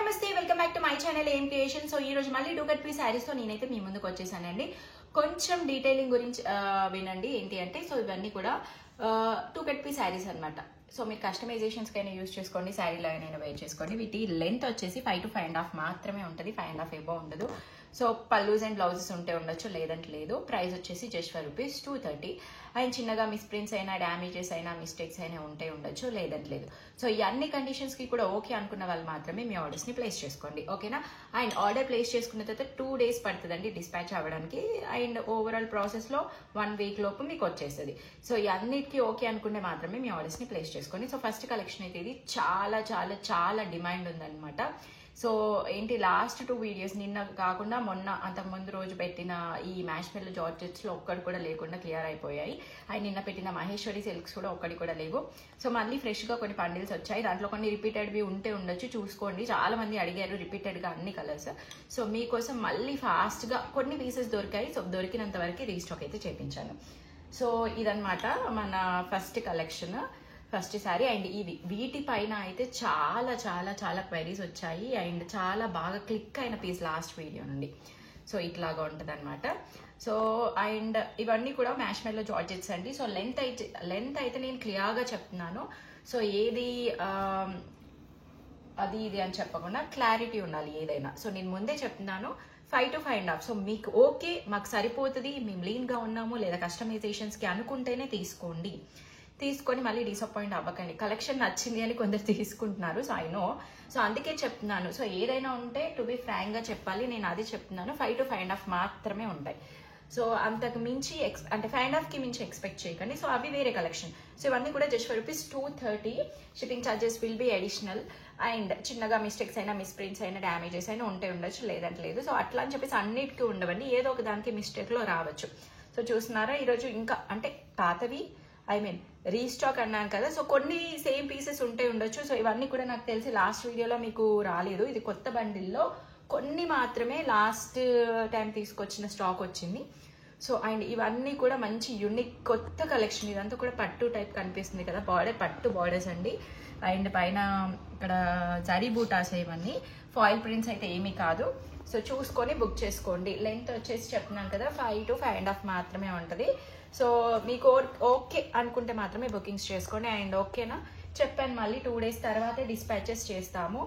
నమస్తే welcome back to my channel ఏం creation. So ఈ రోజు మళ్ళీ 2 కట్ పీస్ శారీస్ తో నేనైతే మీ ముందుకు వచ్చేసానండి. కొంచెం డీటెయిలింగ్ గురించి వినండి. ఏంటి అంటే సో ఇవన్నీ కూడా 2 కట్ పీస్ శారీస్ అన్నమాట. సో మీరు కస్టమైజేషన్స్ కైనా యూజ్ చేసుకోండి, శారీ లాగానైనా వేర్ చేసుకోండి. వీటి లెంత్ వచ్చేసి 5 to 5.5 మాత్రమే ఉంటుంది, 5.5 ఎబో ఉండదు. సో పల్లూస్ అండ్ బ్లౌజెస్ ఉంటే ఉండొచ్చు, లేదంటే లేదు. ప్రైస్ వచ్చేసి జస్ట్ రూపీస్ 230. అండ్ చిన్నగా మిస్ప్రింట్స్ అయినా, డ్యామేజెస్ అయినా, మిస్టేక్స్ అయినా ఉంటే ఉండొచ్చు, లేదంటే లేదు. సో ఈ అన్ని కండిషన్స్ కి కూడా ఓకే అనుకున్న వాళ్ళు మాత్రమే మీ ఆర్డర్స్ ని ప్లేస్ చేసుకోండి, ఓకేనా. అండ్ ఆర్డర్ ప్లేస్ చేసుకున్న తర్వాత 2 days పడుతుందండి డిస్పాచ్ అవ్వడానికి. అండ్ ఓవరాల్ ప్రాసెస్ లో 1 week లోపు మీకు వచ్చేస్తుంది. సో ఈ అన్నిటికీ ఓకే అనుకుంటే మాత్రమే మీ ఆర్డర్స్ ని ప్లేస్ చేసుకోండి. సో ఫస్ట్ కలెక్షన్ అయితే ఇది చాలా చాలా చాలా డిమాండ్ ఉందన్నమాట. సో ఏంటి లాస్ట్ 2 వీడియోస్ నిన్న కాకుండా మొన్న అంతకు ముందు రోజు పెట్టిన ఈ మ్యాష్మెల్లో జార్జెట్స్ లో ఒక్కటి కూడా లేకుండా క్లియర్ అయిపోయాయి. అండ్ నిన్న పెట్టిన మహేశ్వరి సిల్క్స్ కూడా ఒక్కటి కూడా లేవు. సో మళ్ళీ ఫ్రెష్ గా కొన్ని పండిల్స్ వచ్చాయి. దాంట్లో కొన్ని రిపీటెడ్వి ఉంటే ఉండొచ్చు, చూసుకోండి. చాలా మంది అడిగారు రిపీటెడ్ గా అన్ని కలర్స్. సో మీకోసం మళ్ళీ ఫాస్ట్ గా కొన్ని పీసెస్ దొరికాయి. సో దొరికినంత వరకు రీస్టాక్ అయితే చేపించాను. సో ఇదన్నమాట మన first collection, first sari. And వీటిపైన అయితే చాలా చాలా చాలా క్వైరీస్ వచ్చాయి. అండ్ చాలా బాగా క్లిక్ అయిన పీస్ లాస్ట్ వీడియో నుండి. సో ఇట్లాగా ఉంటుంది అనమాట. సో అండ్ ఇవన్నీ కూడా మ్యాష్మెల్లో జార్జెట్స్ అండి. సో లెంత్ అయితే నేను క్లియర్గా చెప్తున్నాను. సో ఏది అది ఇది అని చెప్పకుండా క్లారిటీ ఉండాలి ఏదైనా. సో నేను ముందే చెప్తున్నాను 5 to 5.5. సో మీకు ఓకే, మాకు సరిపోతుంది, మేము లీన్గా ఉన్నాము లేదా కస్టమైజేషన్స్కి అనుకుంటేనే తీసుకొని మళ్ళీ డిసప్పాయింట్ అవ్వకండి. కలెక్షన్ నచ్చింది అని కొందరు తీసుకుంటున్నారు. So I know. సో అందుకే చెప్తున్నాను. సో ఏదైనా ఉంటే టు బి ఫ్రాంక్ గా చెప్పాలి, నేను అది చెప్తున్నాను. 5 to 5.5 మాత్రమే ఉంటాయి. సో అంతకు మించి అంటే 5.5 కి మించి ఎక్స్పెక్ట్ చేయకండి. సో అవి వేరే కలెక్షన్. సో ఇవన్నీ కూడా just rupees 230. Shipping charges will be additional. And చిన్నగా మిస్టేక్స్ అయినా, మిస్ప్రింట్స్ అయినా, డ్యామేజెస్ అయినా ఉంటే ఉండొచ్చు, లేదంటే లేదు. సో అట్లా అని చెప్పేసి అన్నిటికీ ఉండవండి, ఏదో ఒక దానికి మిస్టేక్ లో రావచ్చు. సో చూస్తున్నారా ఈరోజు ఇంకా అంటే పాతవి రీస్టాక్ అన్నాను కదా. సో కొన్ని సేమ్ పీసెస్ ఉంటే ఉండొచ్చు. సో ఇవన్నీ కూడా నాకు తెలిసి లాస్ట్ వీడియోలో మీకు రాలేదు. ఇది కొత్త బండిల్లో కొన్ని మాత్రమే లాస్ట్ టైం తీసుకొచ్చిన స్టాక్ వచ్చింది. సో అండ్ ఇవన్నీ కూడా మంచి యూనిక్ కొత్త కలెక్షన్. ఇదంతా కూడా పట్టు టైప్ కనిపిస్తుంది కదా, పట్టు బార్డర్స్ అండి. అండ్ పైన ఇక్కడ జరీ బూటాస్ ఇవన్నీ ఫాయిల్ ప్రింట్స్ అయితే ఏమీ కాదు. సో చూసుకొని బుక్ చేసుకోండి. లెంత్ వచ్చేసి చెప్తున్నాను కదా 5 to 5.5 మాత్రమే ఉంటుంది. సో మీకు ఓకే అనుకుంటే మాత్రమే బుకింగ్స్ చేసుకోండి. అండ్ ఓకేనా చెప్పాను, మళ్ళీ 2 days తర్వాతే డిస్పాచెస్ చేస్తాము.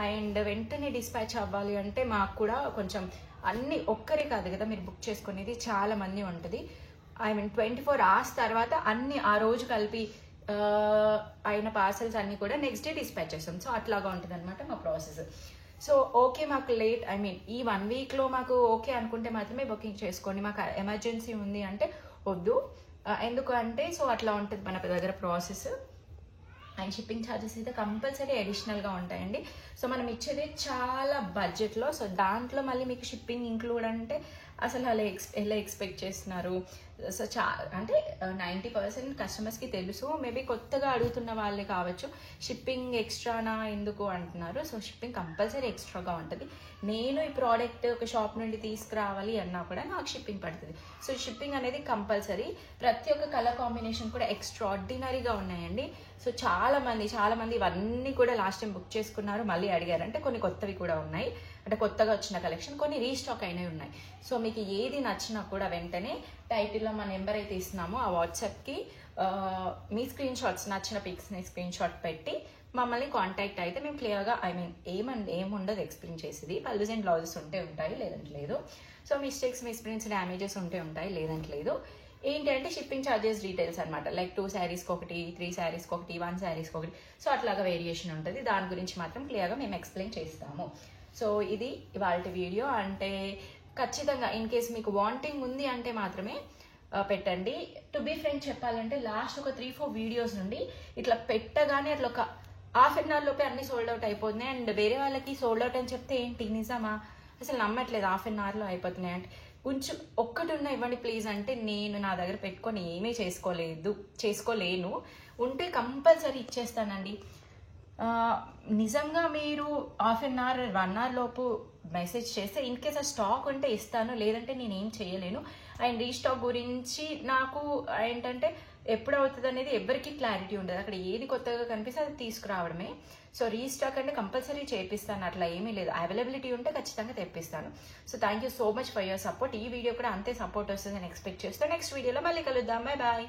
అండ్ వెంటనే డిస్పాచ్ అవ్వాలి అంటే మాకు కూడా కొంచెం అన్ని ఒక్కరే కాదు కదా మీరు బుక్ చేసుకునేది, చాలా మంది ఉంటుంది. 24 hours తర్వాత అన్ని ఆ రోజు కలిపి అయిన పార్సల్స్ అన్ని కూడా నెక్స్ట్ డే డిస్పాచ్ చేస్తాం. సో అట్లాగా ఉంటుంది అనమాట మా ప్రాసెస్. సో ఓకే మాకు లేట్ ఈ 1 week లో మాకు ఓకే అనుకుంటే మాత్రమే బుకింగ్ చేసుకోండి. మాకు ఎమర్జెన్సీ ఉంది అంటే వద్దు. ఎందుకు అంటే సో అట్లా ఉంటుంది మన దగ్గర ప్రాసెస్. అండ్ షిప్పింగ్ ఛార్జెస్ అయితే కంపల్సరీ అడిషనల్గా ఉంటాయండి. సో మనం ఇచ్చేది చాలా బడ్జెట్లో. సో దాంట్లో మళ్ళీ మీకు షిప్పింగ్ ఇంక్లూడ్ అంటే అసలు ఎలా ఎక్స్పెక్ట్ చేస్తున్నారు. సో అంటే 90% కస్టమర్స్కి తెలుసు. మేబీ కొత్తగా అడుగుతున్న వాళ్ళే కావచ్చు షిప్పింగ్ ఎక్స్ట్రానా ఎందుకు అంటున్నారు. సో షిప్పింగ్ కంపల్సరీ ఎక్స్ట్రాగా ఉంటుంది. నేను ఈ ప్రోడక్ట్ ఒక షాప్ నుండి తీసుకురావాలి అన్నా కూడా నాకు షిప్పింగ్ పడుతుంది. సో షిప్పింగ్ అనేది కంపల్సరీ. ప్రతి ఒక్క కలర్ కాంబినేషన్ కూడా ఎక్స్ట్రాడినరీగా ఉన్నాయండి. సో చాలా మంది ఇవన్నీ కూడా లాస్ట్ టైం బుక్ చేసుకున్నారు, మళ్ళీ అడిగారు. అంటే కొన్ని కొత్తవి కూడా ఉన్నాయి, అంటే కొత్తగా వచ్చిన కలెక్షన్, కొన్ని రీస్టాక్ అయినవి ఉన్నాయి. సో మీకు ఏది నచ్చినా కూడా వెంటనే టైటిల్లో మా నెంబర్ అయితే ఇస్తున్నాము, ఆ వాట్సాప్కి మీ స్క్రీన్ షాట్స్, నచ్చిన పిక్స్ని స్క్రీన్ షాట్ పెట్టి మమ్మల్ని కాంటాక్ట్ అయితే మేము క్లియర్గా ఏముండదు ఎక్స్ప్లెయిన్ చేసేది. పల్లూస్ అండ్ బ్లౌజెస్ ఉంటాయి, లేదంటే లేదు. సో మిస్టేక్స్, మిస్ప్రింట్స్, డ్యామేజెస్ ఉంటాయి, లేదంటే లేదు. ఏంటంటే షిప్పింగ్ ఛార్జెస్ డీటెయిల్స్ అనమాట. లైక్ 2 sareesకి ఒకటి, 3 sareesకి ఒకటి, 1 sareesకి ఒకటి. సో అట్లాగా వేరియేషన్ ఉంటుంది. దాని గురించి మాత్రం క్లియర్గా మేము ఎక్స్ప్లెయిన్ చేస్తాము. సో ఇది ఇవాళ వీడియో. అంటే ఖచ్చితంగా ఇన్ కేస్ మీకు వాంటింగ్ ఉంది అంటే మాత్రమే పెట్టండి. టు బీ ఫ్రెంక్ చెప్పాలంటే లాస్ట్ ఒక 3-4 వీడియోస్ నుండి ఇట్లా పెట్టగానే అట్లా ఒక ½ an hour లోపే అన్ని సోల్డ్ అవుట్ అయిపోతున్నాయి. అండ్ వేరే వాళ్ళకి సోల్డ్ అవుట్ అని చెప్తే ఏంటి నిజమా, అసలు నమ్మట్లేదు, ½ an hour లో అయిపోతున్నాయి అంటే కొంచెం ఒక్కటి ఉన్న ఇవ్వండి ప్లీజ్ అంటే నేను నా దగ్గర పెట్టుకొని ఏమీ చేసుకోలేను. ఉంటే కంపల్సరీ ఇచ్చేస్తానండి. నిజంగా మీరు హాఫ్ అన్ అవర్ 1 అవర్ లోపు మెసేజ్ చేస్తే ఇన్ కేస్ ఆ స్టాక్ ఉంటే ఇస్తాను, లేదంటే నేను ఏం చేయలేను. అండ్ రీస్టాక్ గురించి నాకు ఏంటంటే ఎప్పుడు అవుతుంది అనేది ఎవరికి క్లారిటీ ఉండదు. అక్కడ ఏది కొత్తగా కనిపిస్తే అది తీసుకురావడమే. సో రీస్టాక్ అంటే కంపల్సరీ చేపిస్తాను, అట్లా ఏమీ లేదు. అవైలబిలిటీ ఉంటే ఖచ్చితంగా తెప్పిస్తాను. So thank you so much for your support. ఈ వీడియో కూడా అంతే సపోర్ట్ వస్తుందని ఎక్స్పెక్ట్ చేస్తాను. నెక్స్ట్ వీడియోలో మళ్ళీ కలుద్దాం. Bye bye.